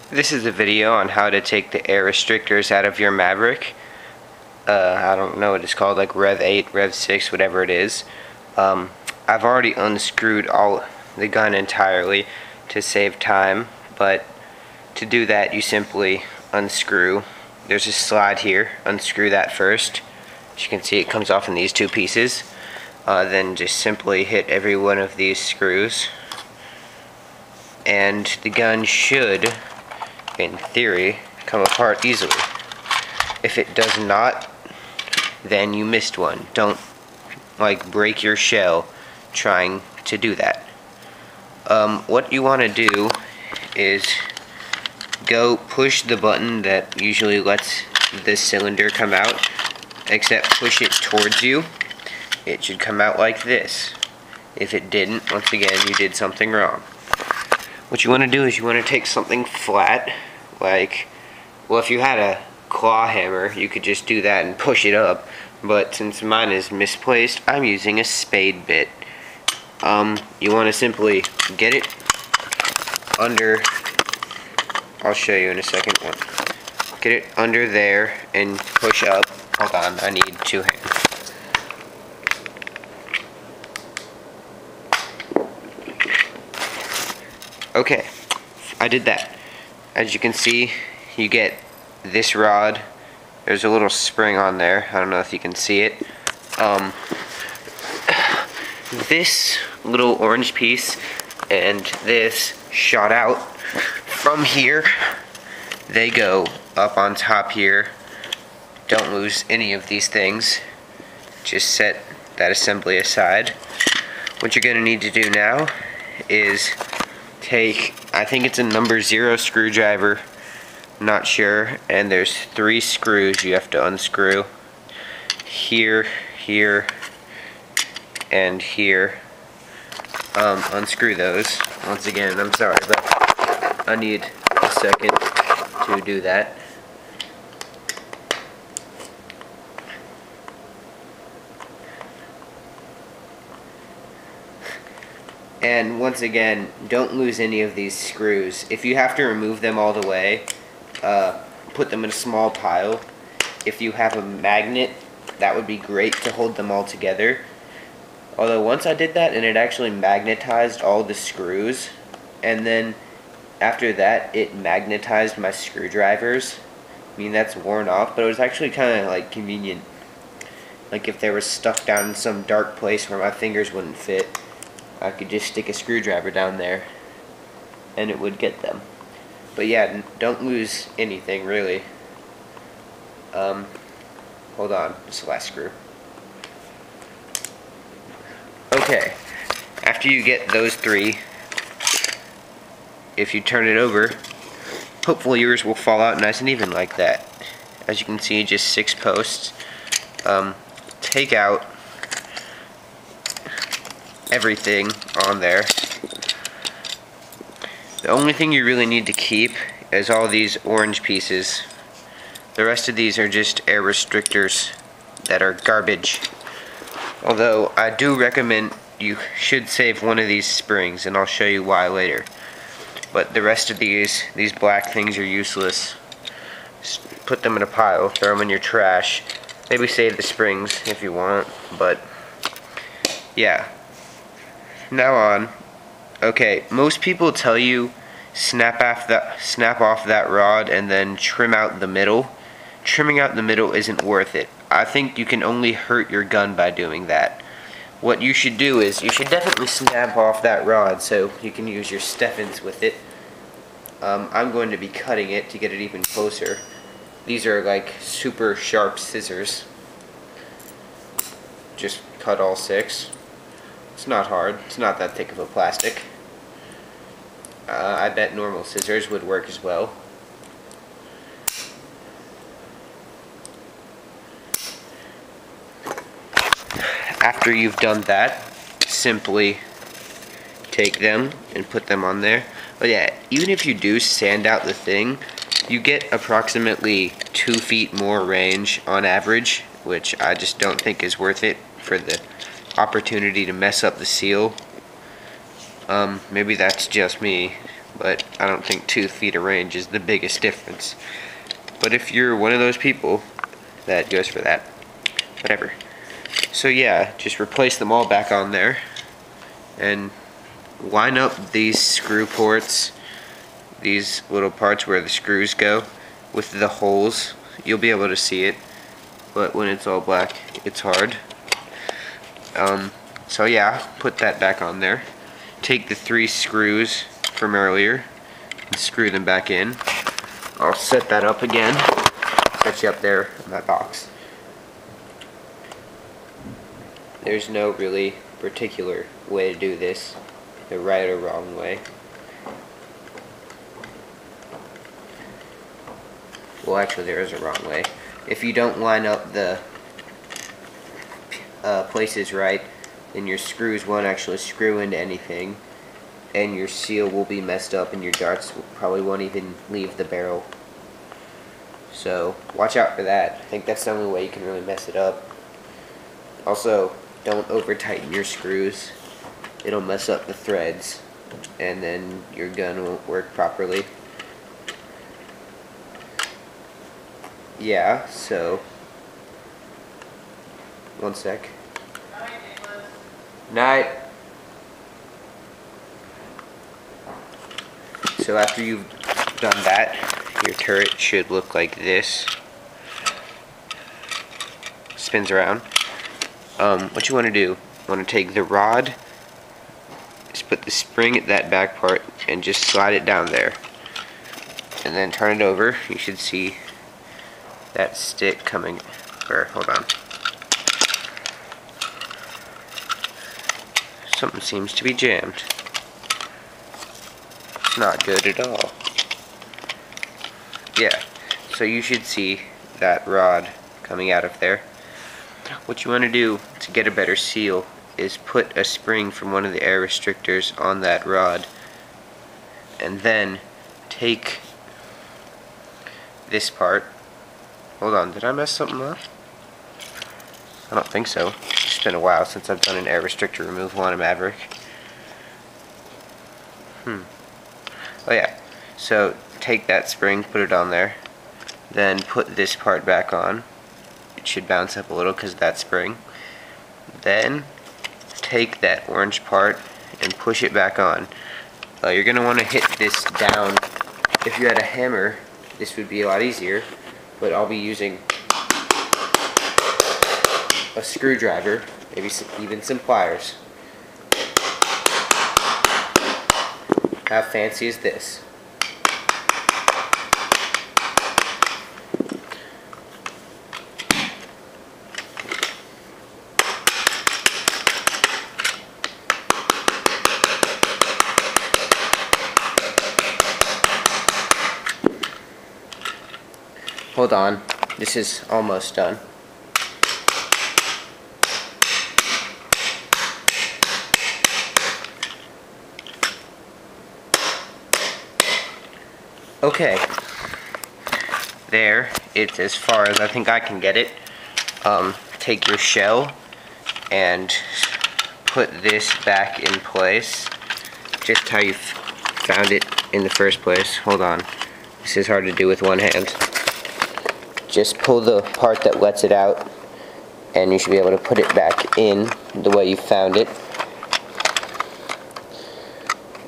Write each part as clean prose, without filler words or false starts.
This is a video on how to take the air restrictors out of your Maverick. I don't know what it's called, like REV-8, REV-6, whatever it is. I've already unscrewed the gun entirely to save time, but to do that you simply unscrew. There's a slide here, unscrew that first. As you can see, it comes off in these two pieces. Then just simply hit every one of these screws, and the gun should, in theory, come apart easily. If it does not, then you missed one. Don't break your shell trying to do that. What you want to do is go push the button that usually lets this cylinder come out, except push it towards you. It should come out like this. If it didn't, once again, you did something wrong. What you want to do is you want to take something flat, if you had a claw hammer, you could just do that and push it up, but since mine is misplaced, I'm using a spade bit. You want to simply get it under, I'll show you in a second. Get it under there and push up. Hold on, I need two hands. Okay, I did that. As you can see, you get this rod. There's a little spring on there. I don't know if you can see it. This little orange piece and this shot out from here. They go up on top here. Don't lose any of these things. Just set that assembly aside. What you're going to need to do now is take, I think it's a number 0 screwdriver, not sure, and there's 3 screws you have to unscrew. Here, here, and here. Unscrew those. Once again, I'm sorry, but I need a second to do that. And once again, don't lose any of these screws. If you have to remove them all the way, put them in a small pile. If you have a magnet, that would be great to hold them all together. Although once I did that and it actually magnetized all the screws, and then after that it magnetized my screwdrivers. I mean, that's worn off, but it was actually kind of convenient. Like if they were stuck down in some dark place where my fingers wouldn't fit, I could just stick a screwdriver down there and it would get them. But yeah, don't lose anything really. Hold on, it's the last screw. Okay, after you get those 3, if you turn it over, hopefully yours will fall out nice and even like that. As you can see, just 6 posts. Take out everything on there. The only thing you really need to keep is all these orange pieces. The rest of these are just air restrictors that are garbage. Although I do recommend you should save one of these springs, and I'll show you why later. But the rest of these black things are useless. Just put them in a pile, throw them in your trash. Maybe save the springs if you want, but yeah. Now on. Okay, most people tell you snap off that rod and then trim out the middle. Trimming out the middle isn't worth it. I think you can only hurt your gun by doing that. What you should do is you should definitely snap off that rod so you can use your Steffens with it. I'm going to be cutting it to get it even closer. These are super sharp scissors. Just cut all 6. It's not hard. It's not that thick of a plastic. I bet normal scissors would work as well. After you've done that, simply take them and put them on there. But yeah, even if you do sand out the thing, you get approximately 2 feet more range on average, which I just don't think is worth it for the opportunity to mess up the seal. Maybe that's just me, but I don't think 2 feet of range is the biggest difference. But if you're one of those people that goes for that, whatever. So yeah, just replace them all back on there and line up these screw ports, these little parts where the screws go, with the holes. You'll be able to see it, but when it's all black, it's hard. So yeah, put that back on there. Take the 3 screws from earlier and screw them back in. I'll set that up again. Set you up there in that box. There's no really particular way to do this, the right or wrong way. Well, actually there is a wrong way. If you don't line up the places right, then your screws won't actually screw into anything, and your seal will be messed up, and your darts probably won't even leave the barrel. So watch out for that. I think that's the only way you can really mess it up. Also, don't over tighten your screws. It'll mess up the threads, and then your gun won't work properly. Yeah, so one sec. Night. So after you've done that, your turret should look like this. Spins around. What you want to do, you want to take the rod, just put the spring at that back part and just slide it down there. And then turn it over. You should see that stick coming, or hold on. Something seems to be jammed. It's not good at all. Yeah, so you should see that rod coming out of there. What you want to do to get a better seal is put a spring from one of the air restrictors on that rod, and then take this part. Hold on, did I mess something up? I don't think so. It's been a while since I've done an air restrictor removal on a Maverick. Oh yeah, so take that spring, put it on there, then put this part back on. It should bounce up a little because of that spring. Then take that orange part and push it back on. You're going to want to hit this down. If you had a hammer, this would be a lot easier, but I'll be using a screwdriver, maybe even some pliers. How fancy is this? Hold on, this is almost done. Okay, there, it's as far as I think I can get it. Take your shell and put this back in place, just how you found it in the first place. Hold on, this is hard to do with one hand. Just pull the part that lets it out, and you should be able to put it back in the way you found it.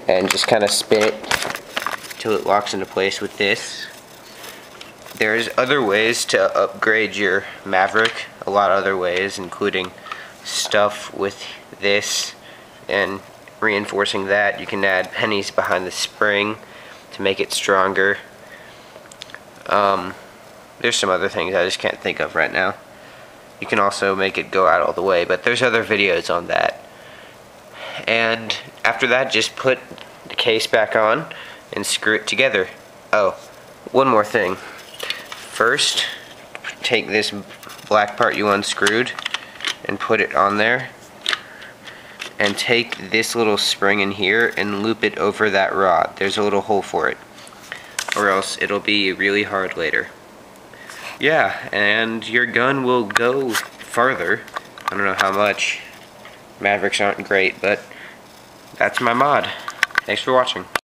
And just kind of spin it till it locks into place with this. There's other ways to upgrade your Maverick, a lot of other ways, including stuff with this and reinforcing that. You can add pennies behind the spring to make it stronger. There's some other things I just can't think of right now. You can also make it go out all the way, but there's other videos on that. And after that, just put the case back on and screw it together. Oh, one more thing. First, take this black part you unscrewed and put it on there. And take this little spring in here and loop it over that rod. There's a little hole for it, or else it'll be really hard later. Yeah, and your gun will go farther. I don't know how much. Mavericks aren't great, but that's my mod. Thanks for watching.